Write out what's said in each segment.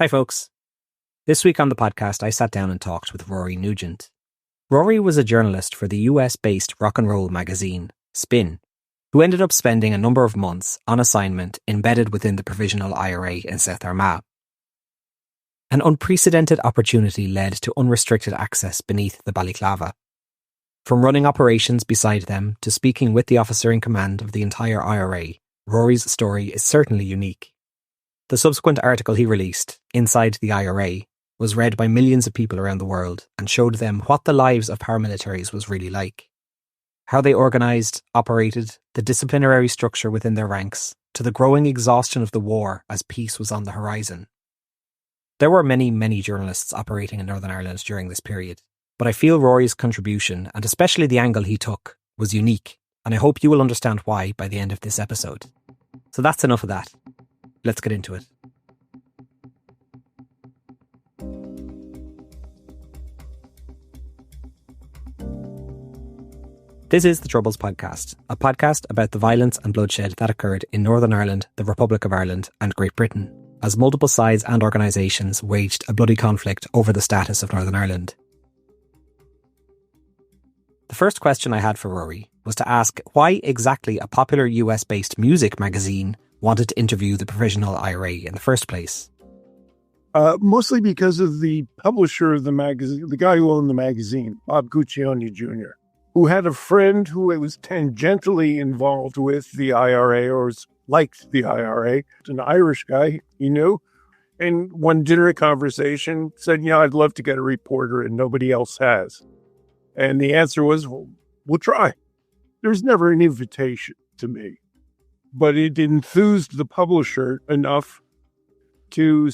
Hi, folks. This week on the podcast, I sat down and talked with Rory Nugent. Rory was a journalist for the US-based rock and roll magazine, Spin, who ended up spending a number of months on assignment embedded within the provisional IRA in South Armagh. An unprecedented opportunity led to unrestricted access beneath the balaclava. From running operations beside them to speaking with the officer in command of the entire IRA, Rory's story is certainly unique. The subsequent article he released, Inside the IRA, was read by millions of people around the world and showed them what the lives of paramilitaries was really like. How they organised, operated, the disciplinary structure within their ranks, to the growing exhaustion of the war as peace was on the horizon. There were many journalists operating in Northern Ireland during this period, but I feel Rory's contribution, and especially the angle he took, was unique, and I hope you will understand why by the end of this episode. So that's enough of that. Let's get into it. This is the Troubles Podcast, a podcast about the violence and bloodshed that occurred in Northern Ireland, the Republic of Ireland and Great Britain, as multiple sides and organisations waged a bloody conflict over the status of Northern Ireland. The first question I had for Rory was to ask why exactly a popular US-based music magazine wanted to interview the provisional IRA in the first place. Mostly because of the publisher of the magazine, the guy who owned the magazine, Bob Guccione Jr., who had a friend who was tangentially involved with the IRA or liked the IRA, an Irish guy he knew. And one dinner conversation said, I'd love to get a reporter and nobody else has. And the answer was, well, we'll try. There's never an invitation to me. But it enthused the publisher enough to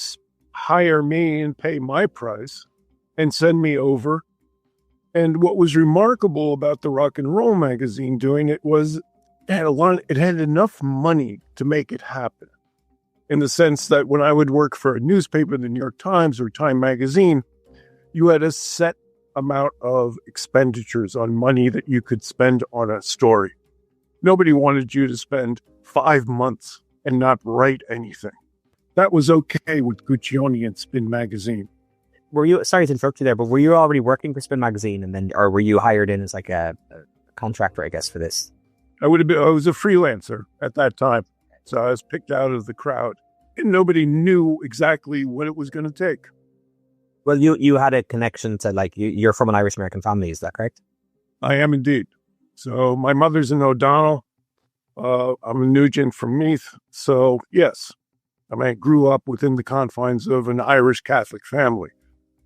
hire me and pay my price and send me over. And what was remarkable about the rock and roll magazine doing it was it had enough money to make it happen. In the sense that when I would work for a newspaper, the New York Times or Time magazine, you had a set amount of expenditures on money that you could spend on a story. Nobody wanted you to spend 5 months and not write anything. That was okay with Guccione and Spin magazine. Were you, sorry to interrupt you there, but were you already working for Spin magazine or were you hired in as like a contractor, I guess, for this? I was a freelancer at that time. So I was picked out of the crowd and nobody knew exactly what it was going to take. Well, you had a connection to you're from an Irish American family, is that correct? I am indeed. So my mother's an O'Donnell. I'm a Nugent from Meath. So yes, I grew up within the confines of an Irish Catholic family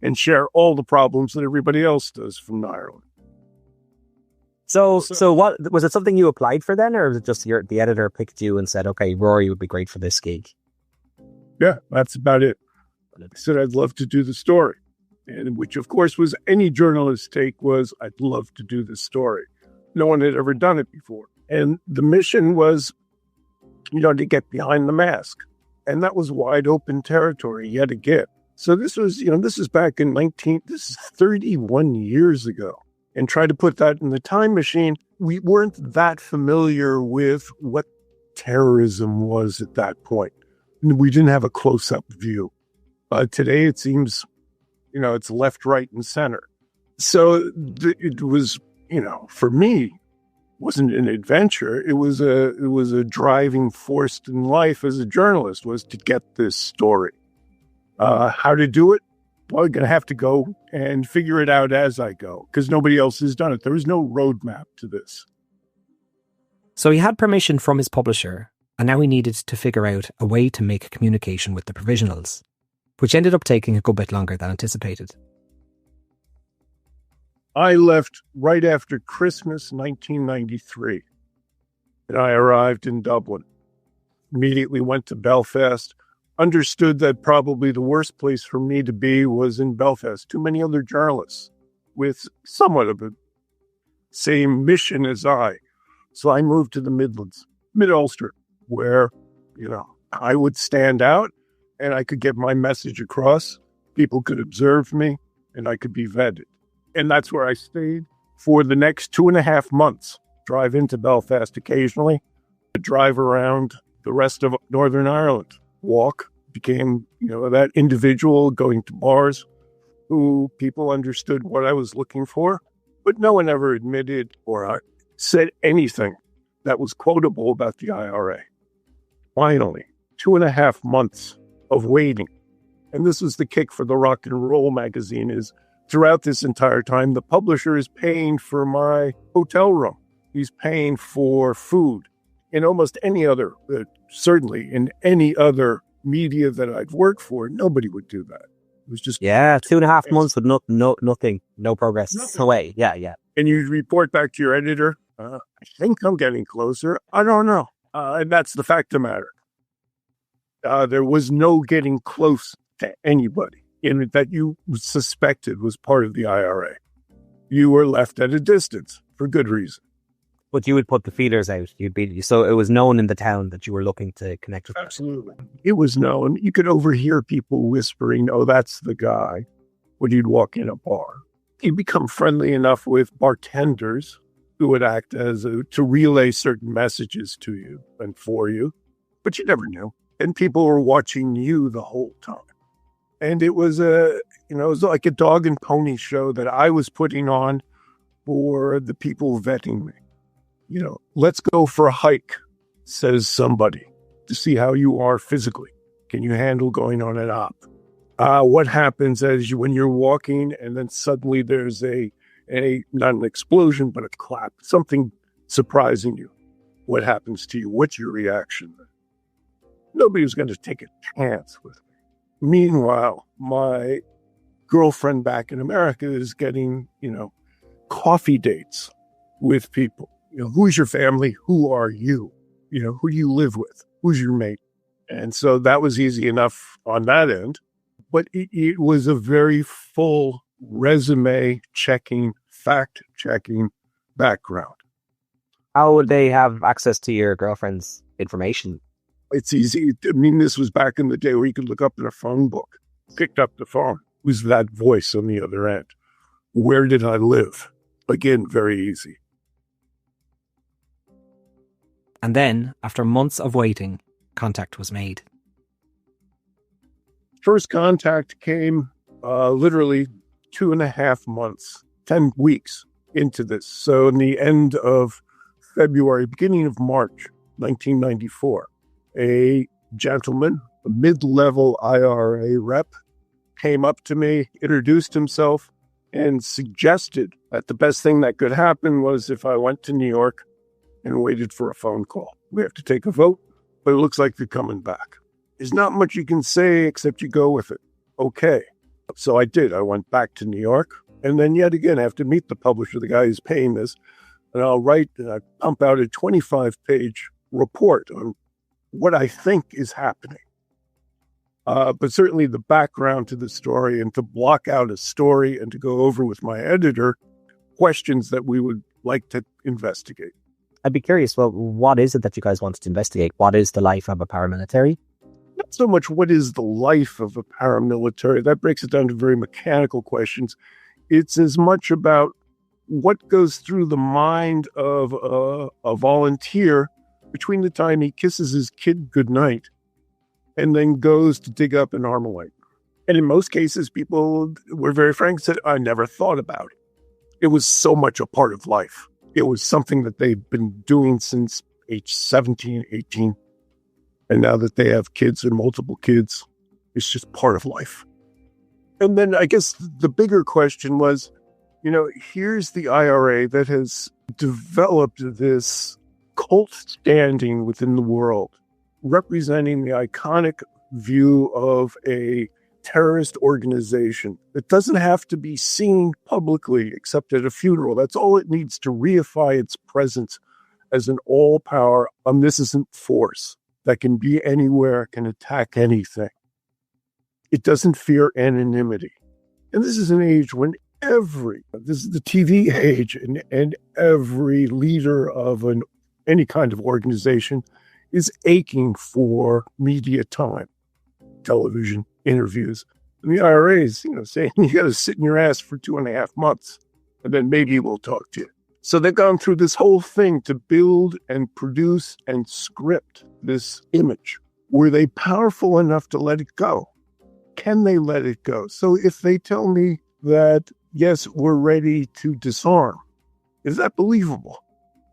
and share all the problems that everybody else does from Ireland. So what was it? Something you applied for then, or was it just the editor picked you and said, "Okay, Rory would be great for this gig"? Yeah, that's about it. I said I'd love to do the story, and which of course was any journalist's take was I'd love to do this story. No one had ever done it before, and the mission was, to get behind the mask, and that was wide open territory yet again. So this was, this is back in this is 31 years ago. And try to put that in the time machine, we weren't that familiar with what terrorism was at that point. We didn't have a close-up view. Today, it seems, it's left, right, and center. So it was, for me, wasn't an adventure. It was a driving force in life as a journalist, was to get this story. How to do it? Well, I'm going to have to go and figure it out as I go because nobody else has done it. There was no roadmap to this. So he had permission from his publisher, and now he needed to figure out a way to make communication with the provisionals, which ended up taking a good bit longer than anticipated. I left right after Christmas 1993, and I arrived in Dublin. Immediately went to Belfast. Understood that probably the worst place for me to be was in Belfast. Too many other journalists with somewhat of a same mission as I. So I moved to the Midlands, Mid-Ulster, where, I would stand out and I could get my message across. People could observe me and I could be vetted. And that's where I stayed for the next 2.5 months. Drive into Belfast occasionally, drive around the rest of Northern Ireland. Walk, became, that individual going to bars who people understood what I was looking for, but no one ever admitted or said anything that was quotable about the IRA. Finally, 2.5 months of waiting. And this was the kick for the rock and roll magazine, is throughout this entire time, the publisher is paying for my hotel room. He's paying for food. In almost any other, certainly in any other media that I'd worked for, nobody would do that. It was just 2.5 months with nothing, no progress. Nothing. No way. Yeah. And you report back to your editor, I think I'm getting closer. I don't know. And that's the fact of the matter. There was no getting close to anybody that you suspected was part of the IRA. You were left at a distance for good reason. But you would put the feelers out. So it was known in the town that you were looking to connect with. Absolutely. It was known. You could overhear people whispering, "Oh, that's the guy," when you'd walk in a bar. You'd become friendly enough with bartenders who would act to relay certain messages to you and for you, but you never knew. And people were watching you the whole time. And it was it was like a dog and pony show that I was putting on for the people vetting me. Let's go for a hike, says somebody, to see how you are physically. Can you handle going on an op? What happens when you're walking and then suddenly there's not an explosion, but a clap, something surprising you? What happens to you? What's your reaction? Nobody was going to take a chance with me. Meanwhile, my girlfriend back in America is getting, coffee dates with people. Who's your family? Who are you? Who do you live with? Who's your mate? And so that was easy enough on that end. But it was a very full resume checking, fact checking background. How would they have access to your girlfriend's information? It's easy. This was back in the day where you could look up in a phone book. Picked up the phone. Who's that voice on the other end? Where did I live? Again, very easy. And then, after months of waiting, contact was made. First contact came literally 2.5 months, 10 weeks into this. So in the end of February, beginning of March, 1994, a gentleman, a mid-level IRA rep, came up to me, introduced himself, and suggested that the best thing that could happen was if I went to New York and waited for a phone call. We have to take a vote, but it looks like they're coming back. There's not much you can say except you go with it. Okay. So I did. I went back to New York. And then yet again, I have to meet the publisher, the guy who's paying this. And I pump out a 25-page report on what I think is happening. But certainly the background to the story, and to block out a story and to go over with my editor questions that we would like to investigate. I'd be curious, what is it that you guys wanted to investigate? What is the life of a paramilitary? Not so much what is the life of a paramilitary. That breaks it down to very mechanical questions. It's as much about what goes through the mind of a volunteer between the time he kisses his kid goodnight and then goes to dig up an Armalite. And in most cases, people were very frank and said, I never thought about it. It was so much a part of life. It was something that they've been doing since age 17, 18. And now that they have kids and multiple kids, it's just part of life. And then I guess the bigger question was, here's the IRA that has developed this cult standing within the world, representing the iconic view of a terrorist organization that doesn't have to be seen publicly except at a funeral. That's all it needs to reify its presence as an all-power, omniscient force that can be anywhere, can attack anything. It doesn't fear anonymity. And this is an age when this is the TV age, and every leader of any kind of organization is aching for media time, television, interviews. And the IRA is, saying you got to sit in your ass for 2.5 months, and then maybe we'll talk to you. So they've gone through this whole thing to build and produce and script this image Were they powerful enough to let it go? Can they let it go? So if they tell me that, yes, we're ready to disarm, is that believable?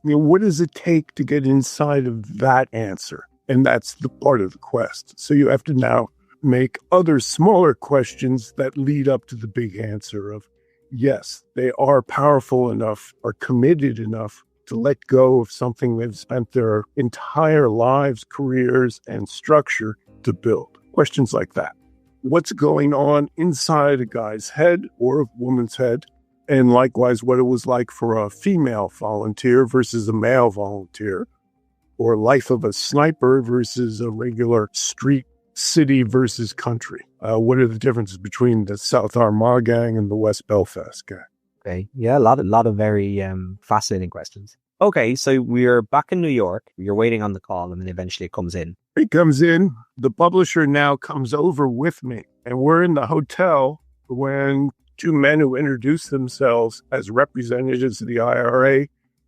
I mean, what does it take to get inside of that answer? And that's the part of the quest. So you have to now make other smaller questions that lead up to the big answer of, yes, they are powerful enough, are committed enough to let go of something they've spent their entire lives, careers, and structure to build. Questions like that. What's going on inside a guy's head or a woman's head? And likewise, what it was like for a female volunteer versus a male volunteer, or life of a sniper versus a regular street, city versus country. What are the differences between the South Armagh gang and the West Belfast gang? Okay. Yeah, a lot of very fascinating questions. Okay, so we're back in New York. You're waiting on the call, and then eventually it comes in. It comes in. The publisher now comes over with me, and we're in the hotel when two men who introduce themselves as representatives of the IRA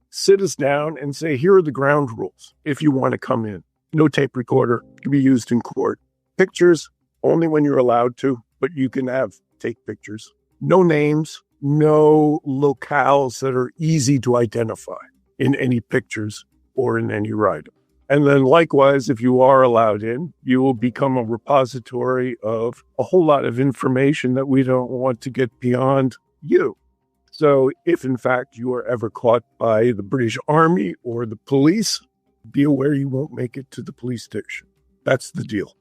sit us down and say, here are the ground rules if you want to come in. No tape recorder can be used in court. Pictures only when you're allowed to, but you can take pictures. No names, no locales that are easy to identify in any pictures or in any writing. And then likewise, if you are allowed in, you will become a repository of a whole lot of information that we don't want to get beyond you. So if in fact you are ever caught by the British Army or the police, be aware you won't make it to the police station. That's the deal.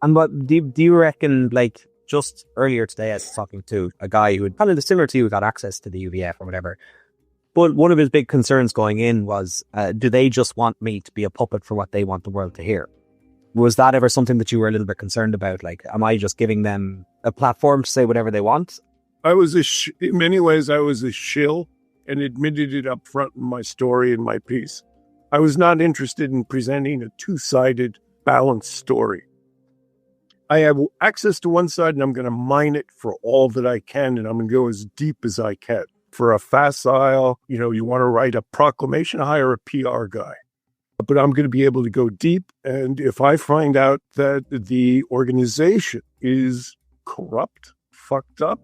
And what do you reckon, like just earlier today I was talking to a guy who had kind of similar to you, got access to the UVF or whatever. But one of his big concerns going in was, do they just want me to be a puppet for what they want the world to hear? Was that ever something that you were a little bit concerned about? Like, am I just giving them a platform to say whatever they want? In many ways, I was a shill and admitted it up front in my story and my piece. I was not interested in presenting a two-sided, balanced story. I have access to one side and I'm going to mine it for all that I can, and I'm going to go as deep as I can. For a facile, you want to write a proclamation, hire a PR guy. But I'm going to be able to go deep. And if I find out that the organization is corrupt, fucked up,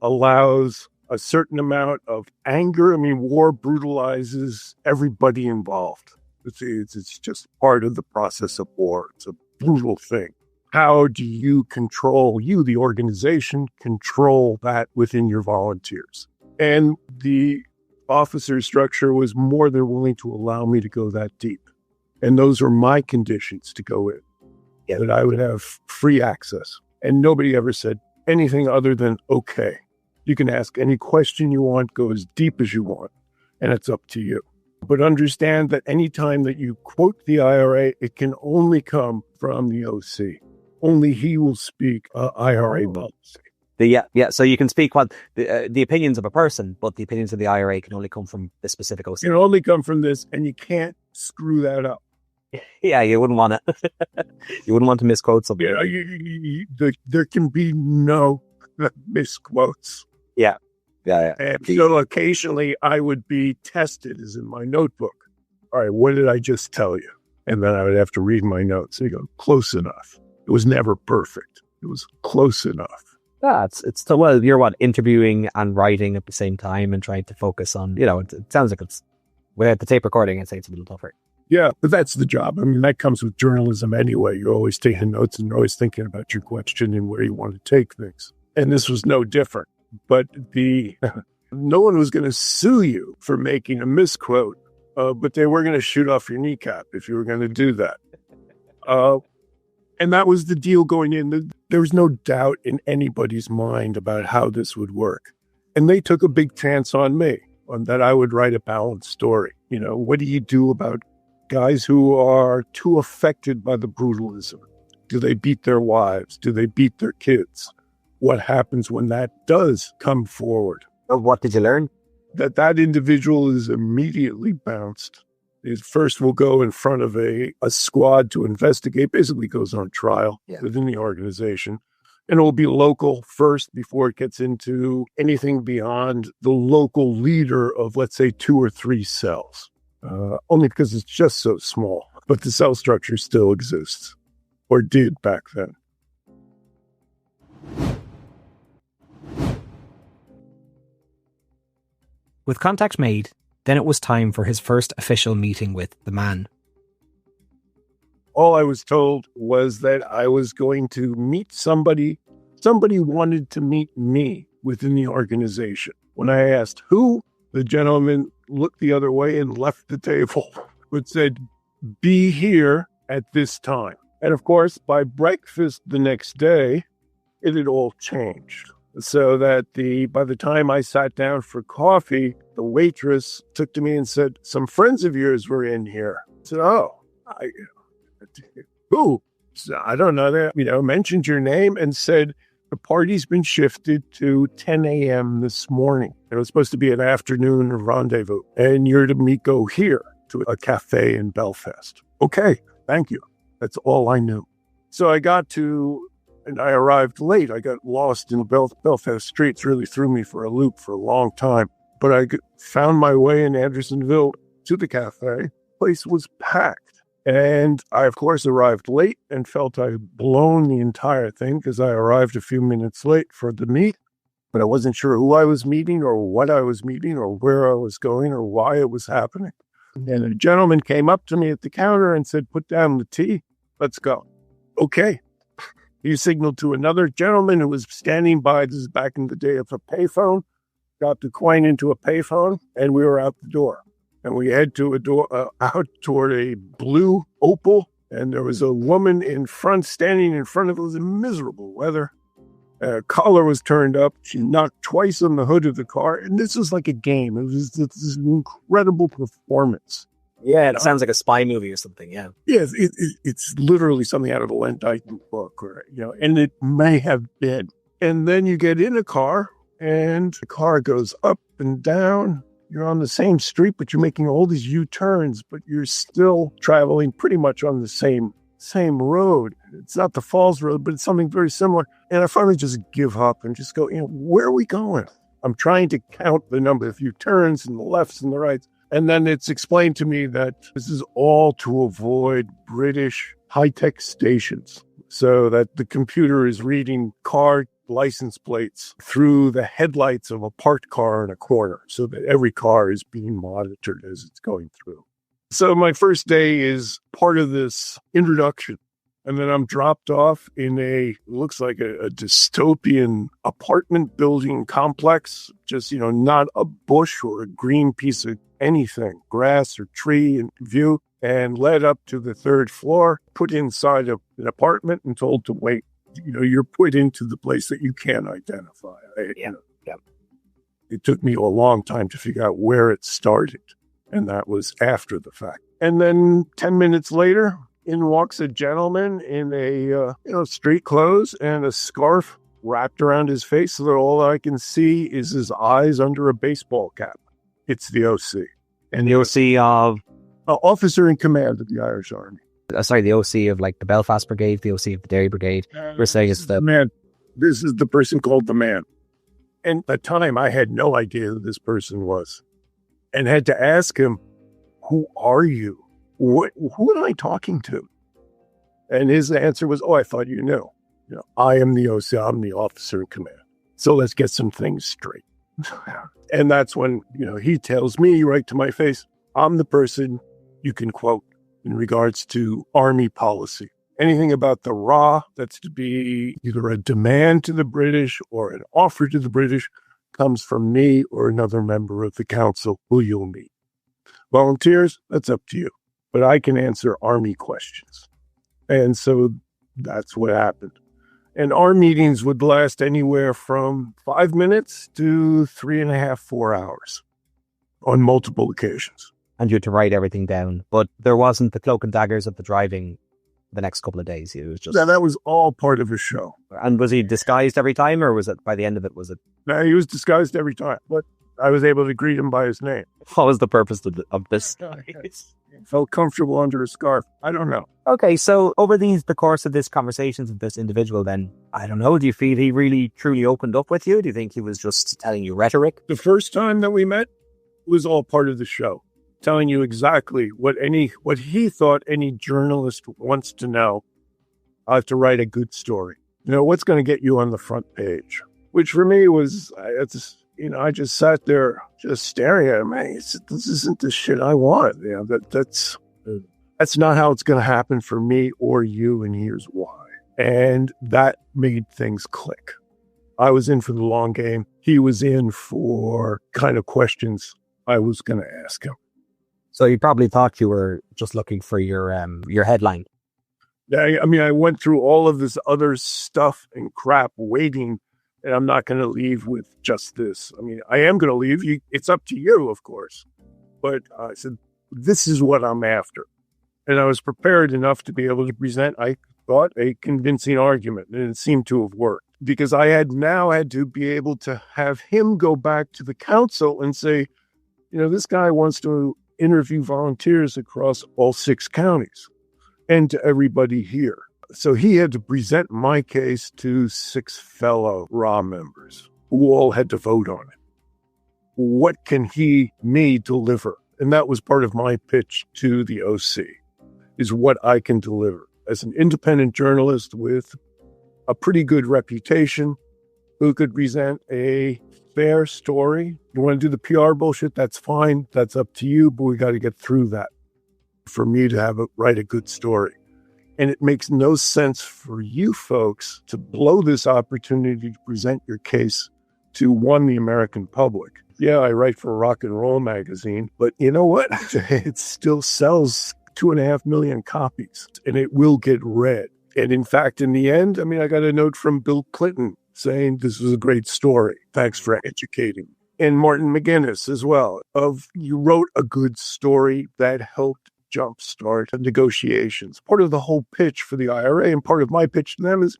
allows a certain amount of anger, war brutalizes everybody involved. It's just part of the process of war. It's a brutal thing. How do you, the organization, control that within your volunteers? And the officer structure was more than willing to allow me to go that deep. And those are my conditions to go in, that I would have free access. And nobody ever said anything other than, okay, you can ask any question you want, go as deep as you want, and it's up to you. But understand that any time that you quote the IRA, it can only come from the OC. Only he will speak IRA policy. So you can speak what the opinions of a person, but the opinions of the IRA can only come from the specific OC. It can only come from this, and you can't screw that up. Yeah, you wouldn't want to. You wouldn't want to misquote something. There can be no misquotes. Yeah. And occasionally I would be tested, as in my notebook. All right, what did I just tell you? And then I would have to read my notes. And you go, close enough. It was never perfect. It was close enough. Yeah, you're interviewing and writing at the same time and trying to focus on, it sounds like it's, without the tape recording, I'd say it's a little tougher. Yeah, but that's the job. that comes with journalism anyway. You're always taking notes and you're always thinking about your question and where you want to take things. And this was no different. But no one was going to sue you for making a misquote, but they were going to shoot off your kneecap if you were going to do that. And that was the deal going in. There was no doubt in anybody's mind about how this would work. And they took a big chance on me, on that I would write a balanced story. What do you do about guys who are too affected by the brutalism? Do they beat their wives? Do they beat their kids? What happens when that does come forward? What did you learn? That individual is immediately bounced. It first will go in front of a squad to investigate, basically goes on trial within the organization. And it will be local first before it gets into anything beyond the local leader of, let's say, 2 or 3 cells. Only because it's just so small. But the cell structure still exists. or did back then. With contact made, then it was time for his first official meeting with the man. All I was told was that I was going to meet somebody. Somebody wanted to meet me within the organization. When I asked who, the gentleman looked the other way and left the table, but said, "Be here at this time." And of course, by breakfast the next day, it had all changed. So that by the time I sat down for coffee, the waitress took to me and said, "Some friends of yours were in here." I said, "Oh, who?" So I don't know that, mentioned your name and said, "The party's been shifted to 10 a.m. this morning. It was supposed to be an afternoon rendezvous, and you're to go here to a cafe in Belfast." Okay, thank you. That's all I knew. So and I arrived late. I got lost in the Belfast streets, really threw me for a loop for a long time. But I found my way in Andersonville to the cafe. The place was packed. And I, of course, arrived late and felt I'd blown the entire thing because I arrived a few minutes late for the meet. But I wasn't sure who I was meeting or what I was meeting or where I was going or why it was happening. And a gentleman came up to me at the counter and said, "Put down the tea. Let's go." Okay. He signaled to another gentleman who was standing by. This is back in the day of a payphone. Got the coin into a payphone, and we were out the door. And we head to a door out toward a blue Opel, and there was a woman in front, standing in front of it. It was miserable weather. Collar was turned up. She knocked twice on the hood of the car, and this was like a game. It was this incredible performance. Yeah, it sounds like a spy movie or something, yeah. Yes, it's literally something out of a Len Dyton book, and it may have been. And then you get in a car, and the car goes up and down. You're on the same street, but you're making all these U-turns, but you're still traveling pretty much on the same road. It's not the Falls Road, but it's something very similar. And I finally just give up and just go, where are we going? I'm trying to count the number of U-turns and the lefts and the rights. And then it's explained to me that this is all to avoid British high-tech stations, so that the computer is reading car license plates through the headlights of a parked car in a corner, so that every car is being monitored as it's going through. So my first day is part of this introduction. And then I'm dropped off in looks like a dystopian apartment building complex, just, not a bush or a green piece of anything, grass or tree in view, and led up to the third floor, put inside an apartment and told to wait. You're put into the place that you can't identify. Yeah. It took me a long time to figure out where it started, and that was after the fact. And then 10 minutes later, in walks a gentleman in street clothes and a scarf wrapped around his face so that all I can see is his eyes under a baseball cap. It's the OC. And the OC of? Officer in command of the Irish Army. The OC of the Belfast Brigade, the OC of the Derry Brigade. We're saying it's the man. This is the person called the man. And at the time, I had no idea who this person was and had to ask him, "Who are you? Who am I talking to?" And his answer was, "Oh, I thought you knew. I am the OC. I'm the officer in command. So let's get some things straight." And that's when, he tells me right to my face, I'm the person you can quote in regards to Army policy. Anything about the RA that's to be either a demand to the British or an offer to the British comes from me or another member of the council who you'll meet. Volunteers, that's up to you. But I can answer Army questions. And so that's what happened. And our meetings would last anywhere from 5 minutes to 3.5, 4 hours on multiple occasions. And you had to write everything down. But there wasn't the cloak and daggers of the driving the next couple of days. It was just... Yeah, that was all part of a show. And was he disguised every time, or was it by the end of it, No, he was disguised every time. But I was able to greet him by his name. What was the purpose of this? Felt comfortable under a scarf. I don't know. Okay, so over the course of this conversations with this individual, then, I don't know, do you feel he really, truly opened up with you? Do you think he was just telling you rhetoric? The first time that we met was all part of the show, telling you exactly what he thought any journalist wants to know I have to write a good story. What's going to get you on the front page? Which for me was, I just sat there just staring at him. Hey, this isn't the shit I want. That's not how it's going to happen for me or you, and here's why. And that made things click. I was in for the long game. He was in for kind of questions I was going to ask him. So you probably thought you were just looking for your headline. Yeah, I went through all of this other stuff and crap waiting, and I'm not going to leave with just this. I am going to leave. It's up to you, of course. But I said, this is what I'm after. And I was prepared enough to be able to present, I thought, a convincing argument. And it seemed to have worked. Because I had now had to be able to have him go back to the council and say, this guy wants to interview volunteers across all 6 counties and to everybody here. So he had to present my case to 6 fellow RA members who all had to vote on it. What can me deliver? And that was part of my pitch to the OC, is what I can deliver as an independent journalist with a pretty good reputation who could present a fair story. You want to do the PR bullshit? That's fine. That's up to you, but we got to get through that for me to write a good story. And it makes no sense for you folks to blow this opportunity to present your case to, the American public. Yeah, I write for Rock and Roll magazine, but you know what? It still sells 2.5 million copies, and it will get read. And in fact, in the end, I got a note from Bill Clinton saying this was a great story. Thanks for educating. And Martin McGuinness as well. You wrote a good story that helped jumpstart negotiations. Part of the whole pitch for the IRA and part of my pitch to them is,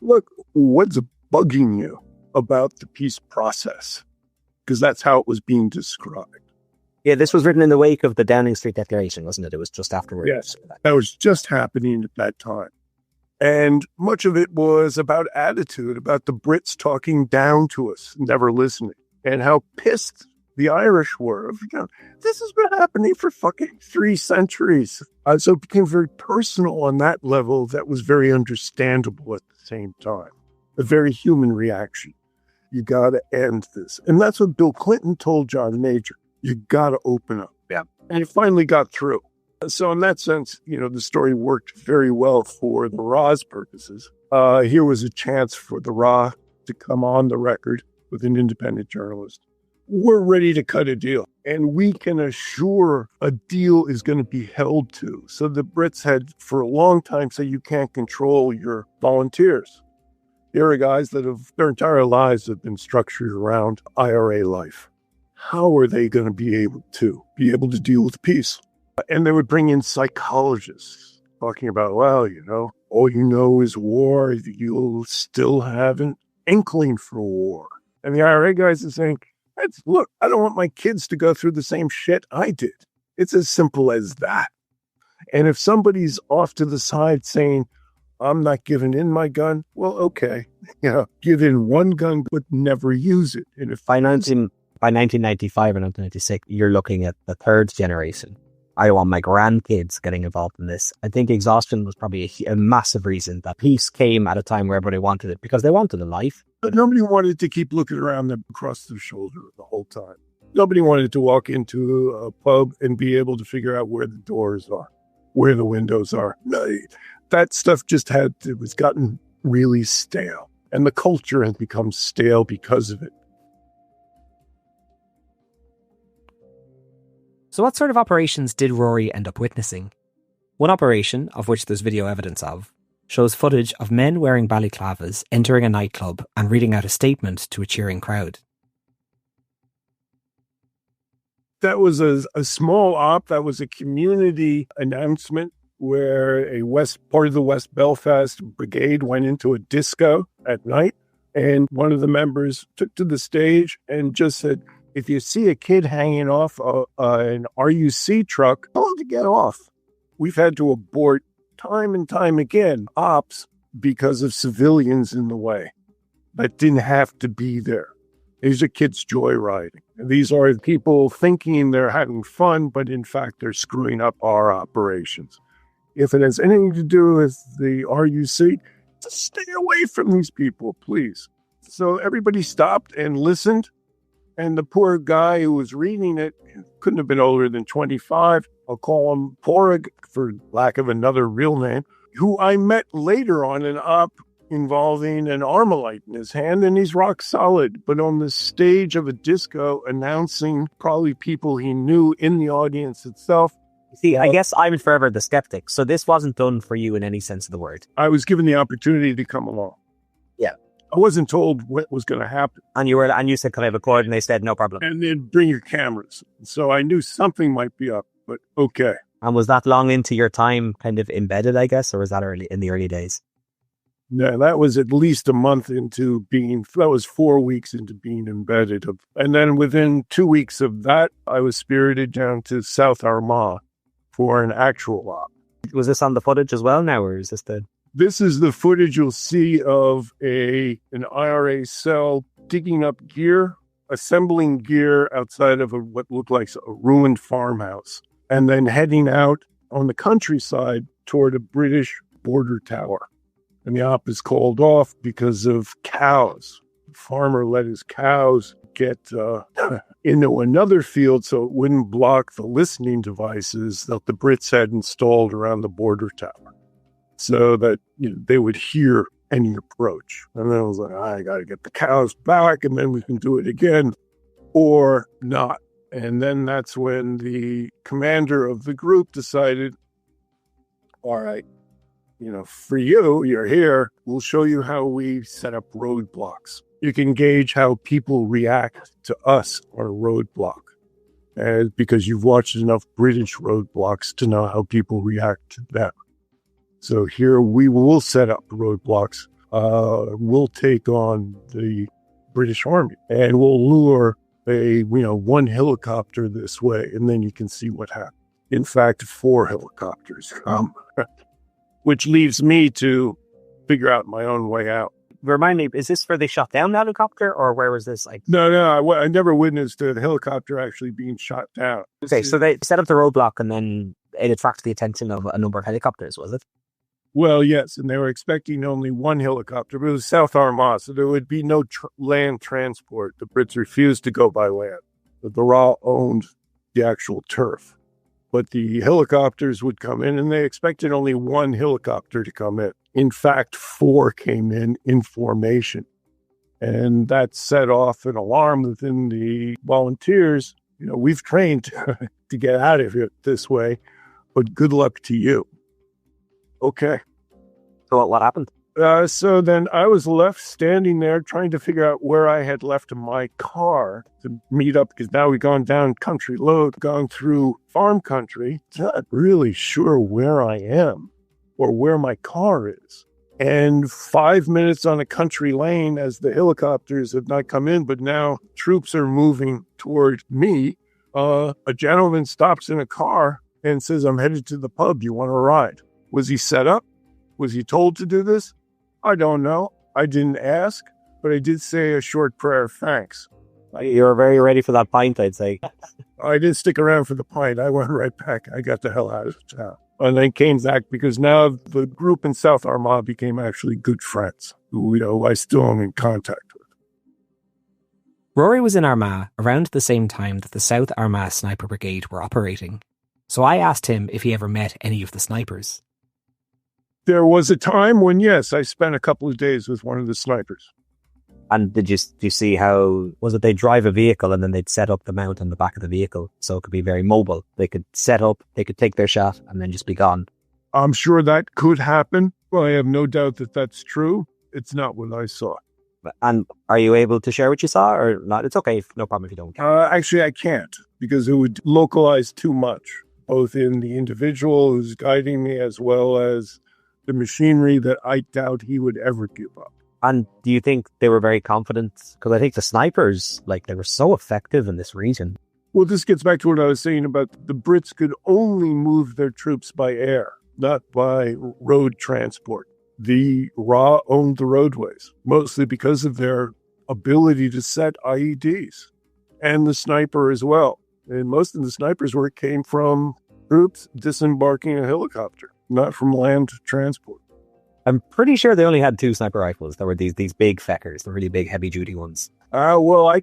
look, what's bugging you about the peace process? Because that's how it was being described. Yeah, this was written in the wake of the Downing Street Declaration, wasn't it? It was just afterwards. Yes, that was just happening at that time. And much of it was about attitude, about the Brits talking down to us, never listening, and how pissed the Irish were. This has been happening for fucking 3 centuries. So it became very personal on that level that was very understandable at the same time. A very human reaction. You got to end this. And that's what Bill Clinton told John Major. You got to open up. Yeah. And it finally got through. So in that sense, the story worked very well for the RA's purposes. Here was a chance for the RA to come on the record with an independent journalist. We're ready to cut a deal, and we can assure a deal is going to be held to. So the Brits had, for a long time, said you can't control your volunteers. There are guys that their entire lives have been structured around IRA life. How are they going to be able to deal with peace? And they would bring in psychologists talking about, well, all you know is war. You'll still have an inkling for war. And the IRA guys are saying, look, I don't want my kids to go through the same shit I did. It's as simple as that. And if somebody's off to the side saying, I'm not giving in my gun, well, okay. Give in one gun, but never use it. And if by 1995 or 1996, you're looking at the 3rd generation. I want my grandkids getting involved in this. I think exhaustion was probably a massive reason that peace came at a time where everybody wanted it, because they wanted a life. But nobody wanted to keep looking around them across their shoulder the whole time. Nobody wanted to walk into a pub and be able to figure out where the doors are, where the windows are. No, that stuff it was gotten really stale. And the culture has become stale because of it. So what sort of operations did Rory end up witnessing? One operation, of which there's video evidence of, shows footage of men wearing balaclavas entering a nightclub and reading out a statement to a cheering crowd. That was a small op. That was a community announcement where part of the West Belfast Brigade went into a disco at night. And one of the members took to the stage and just said, if you see a kid hanging off an RUC truck, tell him to get off. We've had to abort time and time again ops because of civilians in the way that didn't have to be there. These are kids joyriding. These are people thinking they're having fun, but in fact, they're screwing up our operations. If it has anything to do with the RUC, just stay away from these people, please. So everybody stopped and listened. And the poor guy who was reading it couldn't have been older than 25. I'll call him Porrig, for lack of another real name, who I met later on an op involving an Armalite in his hand, and he's rock solid. But on the stage of a disco, announcing probably people he knew in the audience itself. See, I guess I'm forever the skeptic. So this wasn't done for you in any sense of the word. I was given the opportunity to come along. Yeah. I wasn't told what was going to happen. And you said, can I have a cord? And they said, no problem. And then bring your cameras. So I knew something might be up, but okay. And was that long into your time kind of embedded, I guess, or was that early in the early days? No, that was at least a month into that was 4 weeks into being embedded. And then within 2 weeks of that, I was spirited down to South Armagh for an actual op. Was this on the footage as well now, or is this This is the footage you'll see of an IRA cell digging up gear, assembling gear outside of what looked like a ruined farmhouse, and then heading out on the countryside toward a British border tower. And the op is called off because of cows. The farmer let his cows get into another field so it wouldn't block the listening devices that the Brits had installed around the border tower, so that they would hear any approach. And then I was like, I got to get the cows back, and then we can do it again or not. And then that's when the commander of the group decided, all right, for you're here, we'll show you how we set up roadblocks. You can gauge how people react to us on a roadblock, because you've watched enough British roadblocks to know how people react to them. So here we will set up roadblocks. We'll take on the British Army, and we'll lure one helicopter this way, and then you can see what happens. In fact, 4 helicopters come, which leaves me to figure out my own way out. Remind me, is this where they shot down the helicopter, or where was this? No, I never witnessed a helicopter actually being shot down. Okay, so they set up the roadblock, and then it attracted the attention of a number of helicopters, was it? Well, yes, and they were expecting only one helicopter, but it was South Armagh, so there would be no land transport. The Brits refused to go by land. The RA owned the actual turf. But the helicopters would come in, and they expected only one helicopter to come in. In fact, 4 came in formation. And that set off an alarm within the volunteers. We've trained to get out of here this way, but good luck to you. Okay. So what happened? So then I was left standing there trying to figure out where I had left my car to meet up, because now we've gone down country road, gone through farm country. Not really sure where I am or where my car is. And 5 minutes on a country lane as the helicopters have not come in, but now troops are moving toward me. A gentleman stops in a car and says, I'm headed to the pub. You want to ride? Was he set up? Was he told to do this? I don't know. I didn't ask, but I did say a short prayer of thanks. You were very ready for that pint, I'd say. I didn't stick around for the pint. I went right back. I got the hell out of town. And then came back because now the group in South Armagh became actually good friends, who I still am in contact with. Rory was in Armagh around the same time that the South Armagh Sniper Brigade were operating. So I asked him if he ever met any of the snipers. There was a time when, yes, I spent a couple of days with one of the snipers. And did you see how, was it they drive a vehicle and then they'd set up the mount on the back of the vehicle so it could be very mobile? They could set up, they could take their shot and then just be gone. I'm sure that could happen. Well, I have no doubt that that's true. It's not what I saw. And are you able to share what you saw or not? It's okay, no problem if you don't. Actually, I can't, because it would localize too much, both in the individual who's guiding me as well as the machinery that I doubt he would ever give up. And do you think they were very confident? Because I think the snipers, they were so effective in this region. Well, this gets back to what I was saying about the Brits could only move their troops by air, not by road transport. The RA owned the roadways, mostly because of their ability to set IEDs, and the sniper as well. And most of the snipers' work came from troops disembarking a helicopter. not from land transport. I'm pretty sure they only had 2 sniper rifles. There were these big feckers, the really big heavy-duty ones. Well, I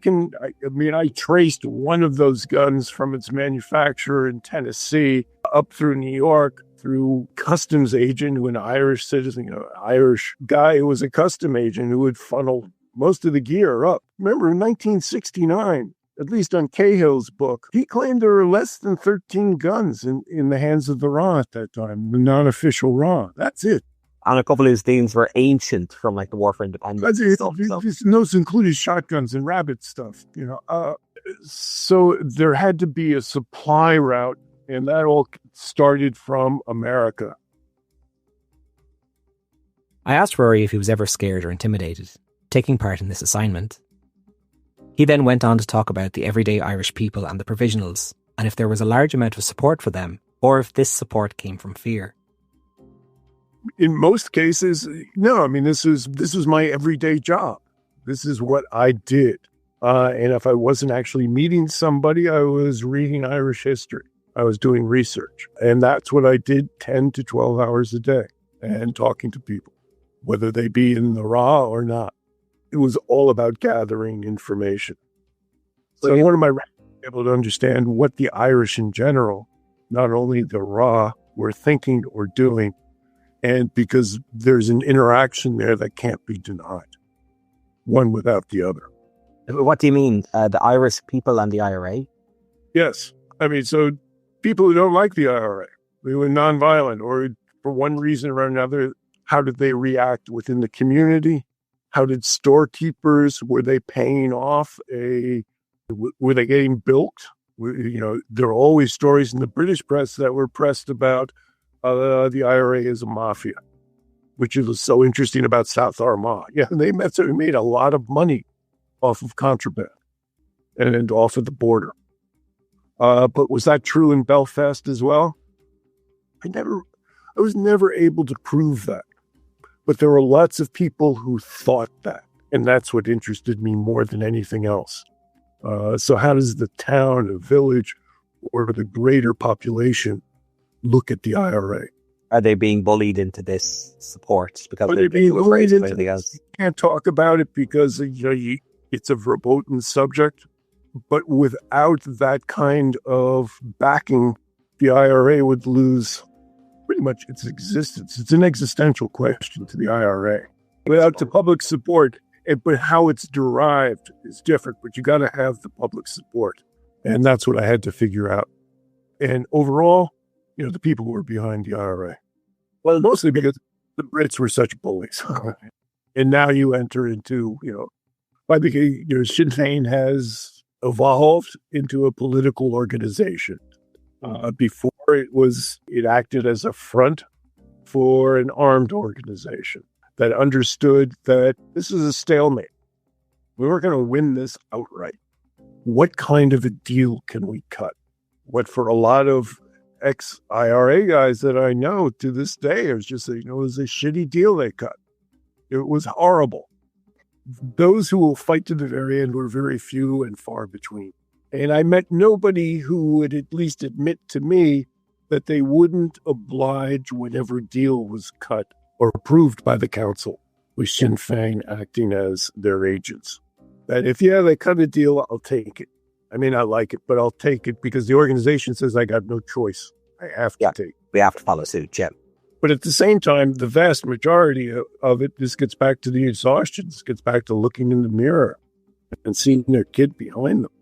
traced one of those guns from its manufacturer in Tennessee up through New York, through customs agent, who an Irish citizen, Irish guy who was a custom agent who would funnel most of the gear up. Remember, in 1969, at least on Cahill's book, he claimed there were less than 13 guns in the hands of the RA at that time, the non-official RA. That's it. And a couple of these things were ancient from like the War for Independence. Those included shotguns and rabbit stuff, So there had to be a supply route, and that all started from America. I asked Rory if he was ever scared or intimidated, taking part in this assignment. He then went on to talk about the everyday Irish people and the provisionals, and if there was a large amount of support for them, or if this support came from fear. In most cases, no. This was my everyday job. This is what I did. And if I wasn't actually meeting somebody, I was reading Irish history. I was doing research. And that's what I did 10 to 12 hours a day, and talking to people, whether they be in the RA or not. It was all about gathering information. So I wanted my to be able to understand what the Irish in general, not only the RA, were thinking or doing, and because there's an interaction there that can't be denied, one without the other. What do you mean? The Irish people and the IRA? Yes. So people who don't like the IRA, they were nonviolent, or for one reason or another, how did they react within the community? How did storekeepers, were they paying off were they getting bilked? There are always stories in the British press that were pressed about the IRA as a mafia, which is so interesting about South Armagh. Yeah, they made a lot of money off of contraband and off of the border. But was that true in Belfast as well? I was never able to prove that. But there were lots of people who thought that, and that's what interested me more than anything else. So how does the town, the village, or the greater population look at the IRA? Are they being bullied into this support? Because they're being bullied into this? You can't talk about it because it's a verboten subject. But without that kind of backing, the IRA would lose pretty much its existence. It's an existential question to the IRA. Without the public support, but how it's derived is different. But you got to have the public support. And that's what I had to figure out. And overall, the people who were behind the IRA. Well, mostly because the Brits were such bullies. And now you enter into, I think Sinn Féin has evolved into a political organization. Before it acted as a front for an armed organization that understood that this is a stalemate. We weren't going to win this outright. What kind of a deal can we cut? What for a lot of ex-IRA guys that I know to this day, it was just, it was a shitty deal they cut. It was horrible. Those who will fight to the very end were very few and far between. And I met nobody who would at least admit to me that they wouldn't oblige whenever deal was cut or approved by the council, with Sinn Féin acting as their agents. That if, they cut a deal, I'll take it. I may not like it, but I'll take it because the organization says I got no choice. I have to take it. We have to follow suit, yeah. But at the same time, the vast majority of it, this gets back to the exhaustion. This gets back to looking in the mirror and seeing their kid behind them.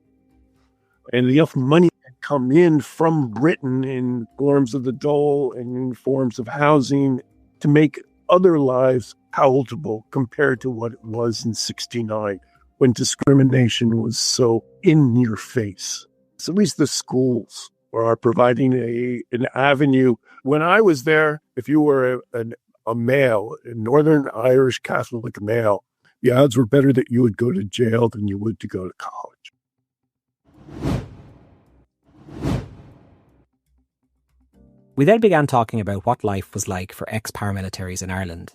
And enough money had come in from Britain in forms of the dole and in forms of housing to make other lives palatable compared to what it was in 1969, when discrimination was so in your face. So at least the schools are providing an avenue. When I was there, if you were a male, a Northern Irish Catholic male, the odds were better that you would go to jail than you would to go to college. We then began talking about what life was like for ex-paramilitaries in Ireland,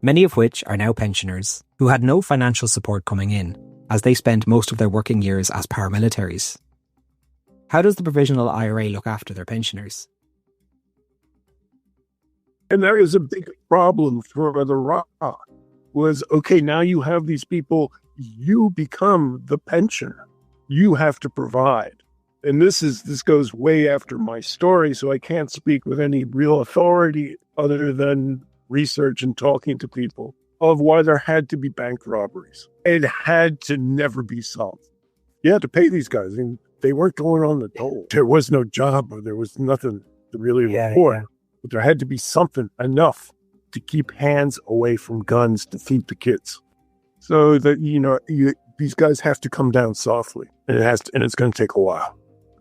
many of which are now pensioners who had no financial support coming in, as they spent most of their working years as paramilitaries. How does the Provisional IRA look after their pensioners? And that was a big problem for the Ra. Was, okay, now you have these people, you become the pensioner. You have to provide. And this goes way after my story, so I can't speak with any real authority other than research and talking to people of why there had to be bank robberies. It had to never be solved. You had to pay these guys. I mean, they weren't going on the dole. There was no job or there was nothing to really report. Yeah. But there had to be something enough to keep hands away from guns to feed the kids. So that, these guys have to come down softly, and it's going to take a while.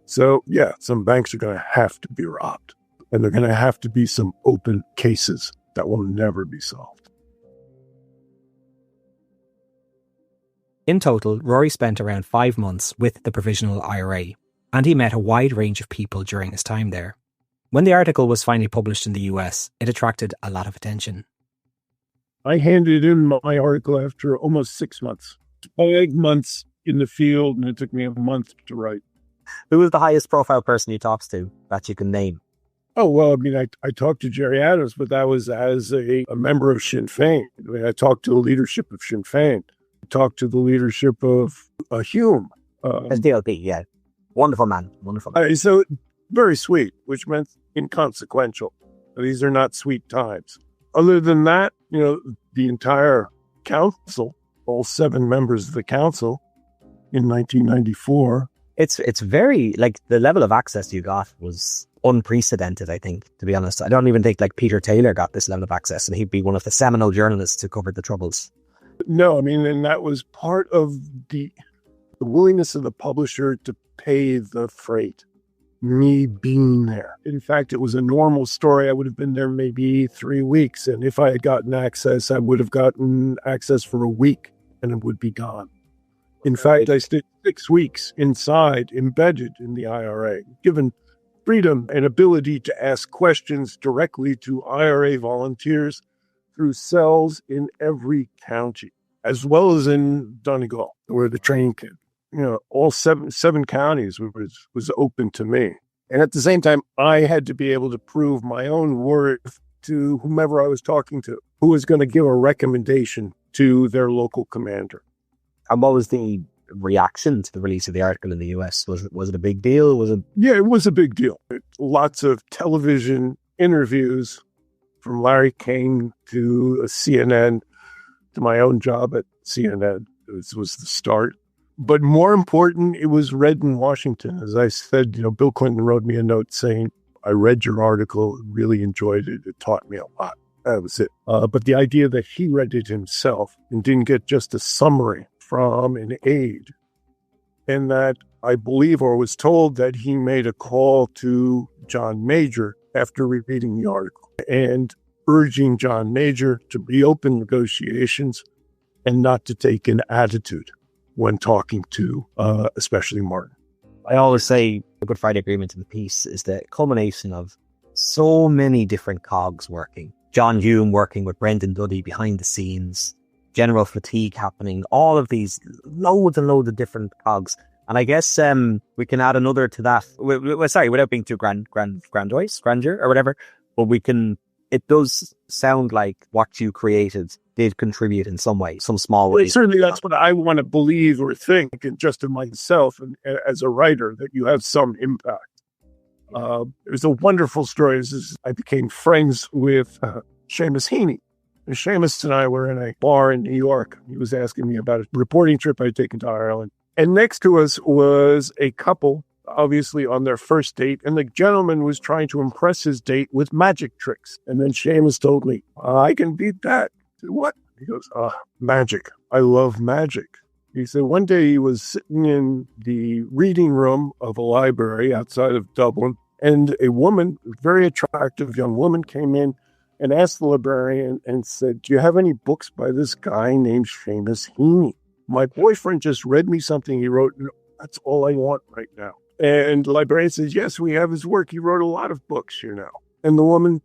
So yeah, some banks are going to have to be robbed, and they're going to have to be some open cases that will never be solved. In total, Rory spent around 5 months with the Provisional IRA, and he met a wide range of people during his time there. When the article was finally published in the US, it attracted a lot of attention. I handed in my article after almost 6 months. 5 months in the field, and it took me a month to write. Who was the highest profile person you talked to that you can name? Oh, well, I mean, I talked to Jerry Adams, but that was as a member of Sinn Féin. I mean, I talked to the leadership of Sinn Féin. I talked to the leadership of Hume. SDLP, yeah. Wonderful man. So very sweet, which meant inconsequential. These are not sweet times. Other than that, the entire council, all 7 members of the council in 1994. It's very, the level of access you got was unprecedented, I think, to be honest. I don't even think Peter Taylor got this level of access, and he'd be one of the seminal journalists who covered the Troubles. No, I mean, and that was part of the willingness of the publisher to pay the freight. Me being there. In fact, it was a normal story. I would have been there maybe 3 weeks. And if I had gotten access, I would have gotten access for a week and it would be gone. In fact, I stayed 6 weeks inside, embedded in the IRA, given freedom and ability to ask questions directly to IRA volunteers through cells in every county, as well as in Donegal, where the training came. All seven counties was open to me. And at the same time, I had to be able to prove my own worth to whomever I was talking to, who was going to give a recommendation to their local commander. And what was the reaction to the release of the article in the US? Was it a big deal? Yeah, it was a big deal. Lots of television interviews from Larry King to CNN to my own job at CNN. This was the start. But more important, it was read in Washington. As I said, Bill Clinton wrote me a note saying, I read your article, really enjoyed it. It taught me a lot. That was it. But the idea that he read it himself and didn't get just a summary from an aide, and that I believe or was told that he made a call to John Major after reading the article and urging John Major to reopen negotiations and not to take an attitude when talking to especially Martin. I always say the Good Friday Agreement in the piece is the culmination of so many different cogs working. John Hume working with Brendan Duddy behind the scenes, general fatigue happening, all of these loads and loads of different cogs. And I guess we can add another to that. Without being too grandeur or whatever, but it does sound like what you created did contribute in some way, some small way. Certainly that's what I want to believe or think, and just in myself and as a writer, that you have some impact. It was a wonderful story. I became friends with Seamus Heaney. And Seamus and I were in a bar in New York. He was asking me about a reporting trip I'd taken to Ireland. And next to us was a couple, obviously on their first date, and the gentleman was trying to impress his date with magic tricks. And then Seamus told me, I can beat that. I said, what? He goes, magic. I love magic. He said one day he was sitting in the reading room of a library outside of Dublin, and a woman, a very attractive young woman, came in and asked the librarian and said, do you have any books by this guy named Seamus Heaney? My boyfriend just read me something he wrote, and that's all I want right now. And the librarian says, yes, we have his work. He wrote a lot of books, And the woman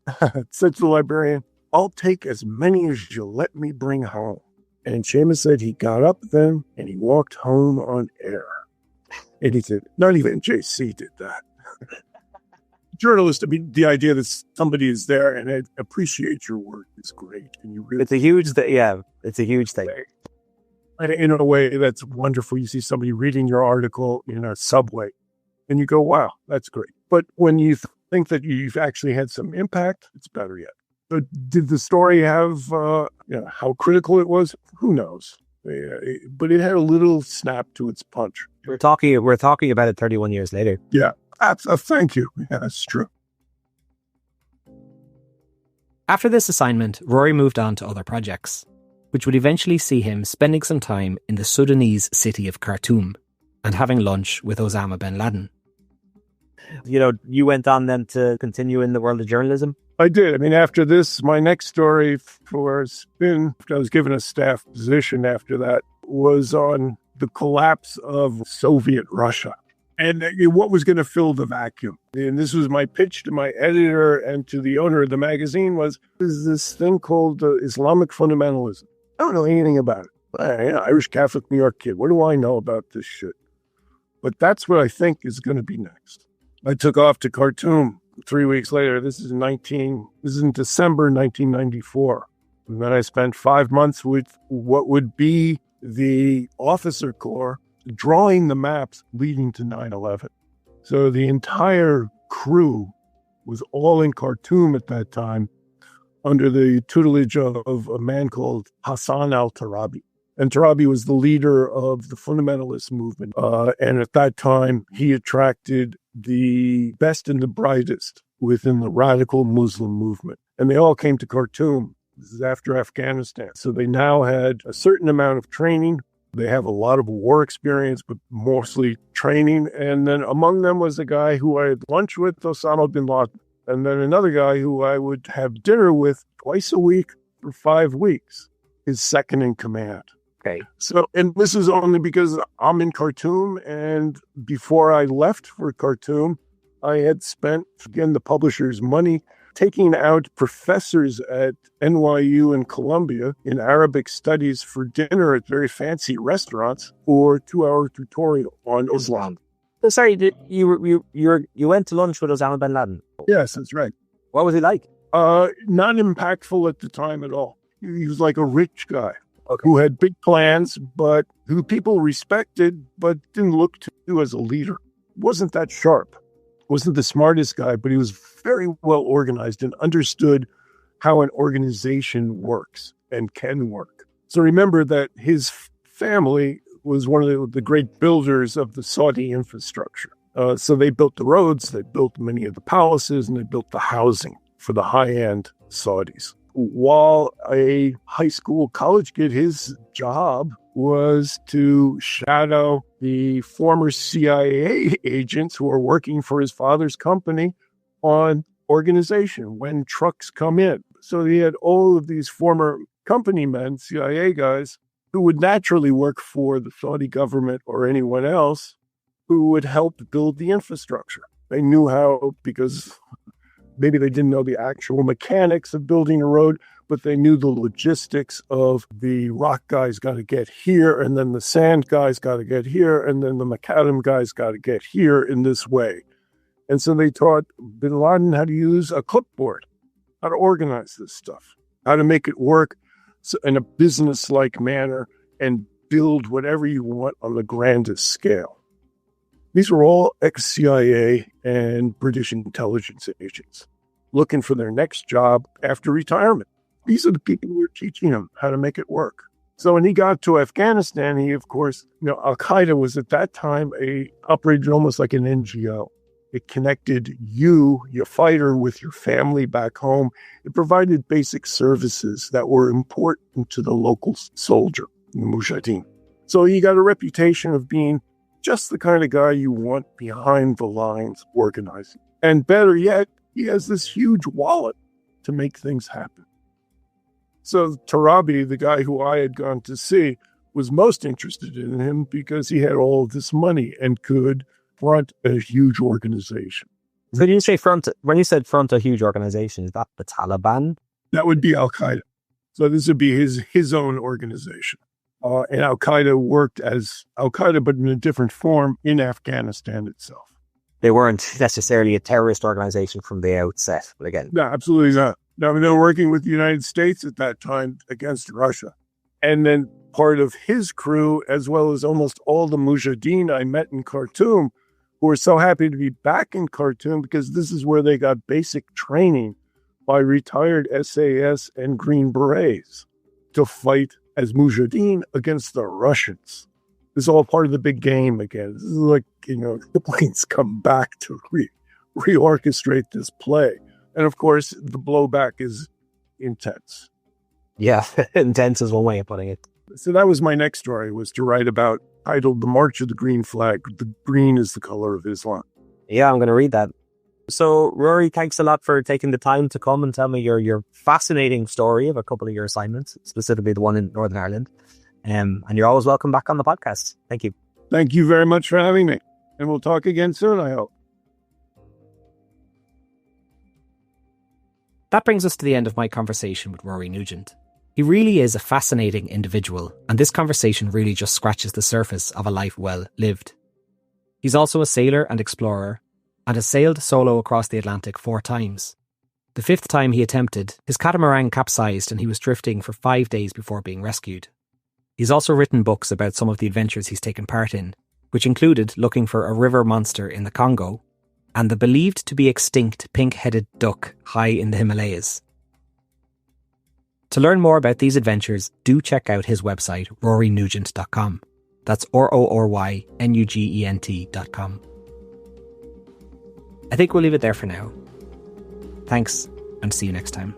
said to the librarian, I'll take as many as you let me bring home. And Seamus said he got up then and he walked home on air. And he said, not even JC did that. journalist, I mean, the idea that somebody is there and they appreciate your work is great. And you really, It's a huge thing. Yeah, it's a huge thing. And in a way, that's wonderful. You see somebody reading your article in a subway and you go, wow, that's great. But when you think that you've actually had some impact, it's better yet. But did the story have, how critical it was? Who knows? But it had a little snap to its punch. We're talking about it 31 years later. Yeah. Thank you. Yeah, that's true. After this assignment, Rory moved on to other projects, which would eventually see him spending some time in the Sudanese city of Khartoum and having lunch with Osama bin Laden. You went on then to continue in the world of journalism? I did. I mean, after this, my next story for Spin, I was given a staff position after that, was on the collapse of Soviet Russia and what was going to fill the vacuum. And this was my pitch to my editor and to the owner of the magazine was, there's this thing called Islamic fundamentalism. I don't know anything about it. Irish Catholic New York kid. What do I know about this shit? But that's what I think is going to be next. I took off to Khartoum 3 weeks later. This is in December 1994. And then I spent 5 months with what would be the officer corps drawing the maps leading to 9/11. So the entire crew was all in Khartoum at that time under the tutelage of a man called Hassan al-Tarabi. And Tarabi was the leader of the fundamentalist movement. And at that time, he attracted the best and the brightest within the radical Muslim movement. And they all came to Khartoum. This is after Afghanistan. So they now had a certain amount of training. They have a lot of war experience, but mostly training. And then among them was a guy who I had lunch with, Osama bin Laden. And then another guy who I would have dinner with twice a week for 5 weeks, his second in command. Okay. So, and this is only because I'm in Khartoum. And before I left for Khartoum, I had spent, again, the publisher's money taking out professors at NYU and Columbia in Arabic studies for dinner at very fancy restaurants for 2-hour tutorial on Islam. So sorry, you went to lunch with Osama bin Laden? Yes, that's right. What was he like? Not impactful at the time at all. He was like a rich guy who had big plans, but who people respected, but didn't look to as a leader. Wasn't that sharp. Wasn't the smartest guy, but he was very well organized and understood how an organization works and can work. So remember that his family was one of the great builders of the Saudi infrastructure. So they built the roads, they built many of the palaces, and they built the housing for the high-end Saudis. While a high school college kid, his job was to shadow the former CIA agents who are working for his father's company on organization when trucks come in. So he had all of these former company men, CIA guys, who would naturally work for the Saudi government or anyone else who would help build the infrastructure. They knew how, because maybe they didn't know the actual mechanics of building a road, but they knew the logistics of the rock guys got to get here, and then the sand guys got to get here, and then the macadam guys got to get here in this way. And so they taught bin Laden how to use a clipboard, how to organize this stuff, how to make it work in a business-like manner and build whatever you want on the grandest scale. These were all ex-CIA and British intelligence agents looking for their next job after retirement. These are the people who were teaching him how to make it work. So when he got to Afghanistan, he, of course, Al-Qaeda was at that time operated almost like an NGO. It connected you, your fighter, with your family back home. It provided basic services that were important to the local soldier, the Mujahideen. So he got a reputation of being just the kind of guy you want behind the lines organizing. And better yet, he has this huge wallet to make things happen. So Tarabi, the guy who I had gone to see, was most interested in him because he had all of this money and could front a huge organization. So did you say when you said front a huge organization, is that the Taliban? That would be Al-Qaeda. So this would be his own organization. And Al-Qaeda worked as Al-Qaeda, but in a different form in Afghanistan itself. They weren't necessarily a terrorist organization from the outset, but again. No, absolutely not. No, I mean, they were working with the United States at that time against Russia. And then part of his crew, as well as almost all the Mujahideen I met in Khartoum, who were so happy to be back in Khartoum because this is where they got basic training by retired SAS and Green Berets to fight as Mujahideen against the Russians. This is all part of the big game again. This is like, the planes come back to reorchestrate this play. And of course, the blowback is intense. Yeah, intense is one way of putting it. So that was my next story, was to write about, titled The March of the Green Flag. The green is the color of Islam. Yeah, I'm going to read that. So, Rory, thanks a lot for taking the time to come and tell me your fascinating story of a couple of your assignments, specifically the one in Northern Ireland. And you're always welcome back on the podcast. Thank you. Thank you very much for having me. And we'll talk again soon, I hope. That brings us to the end of my conversation with Rory Nugent. He really is a fascinating individual, and this conversation really just scratches the surface of a life well lived. He's also a sailor and explorer, and has sailed solo across the Atlantic 4 times. The 5th time he attempted, his catamaran capsized and he was drifting for 5 days before being rescued. He's also written books about some of the adventures he's taken part in, which included looking for a river monster in the Congo and the believed to be extinct pink-headed duck high in the Himalayas. To learn more about these adventures, do check out his website, rorynugent.com. That's RORYNUGENT.com. I think we'll leave it there for now. Thanks, and see you next time.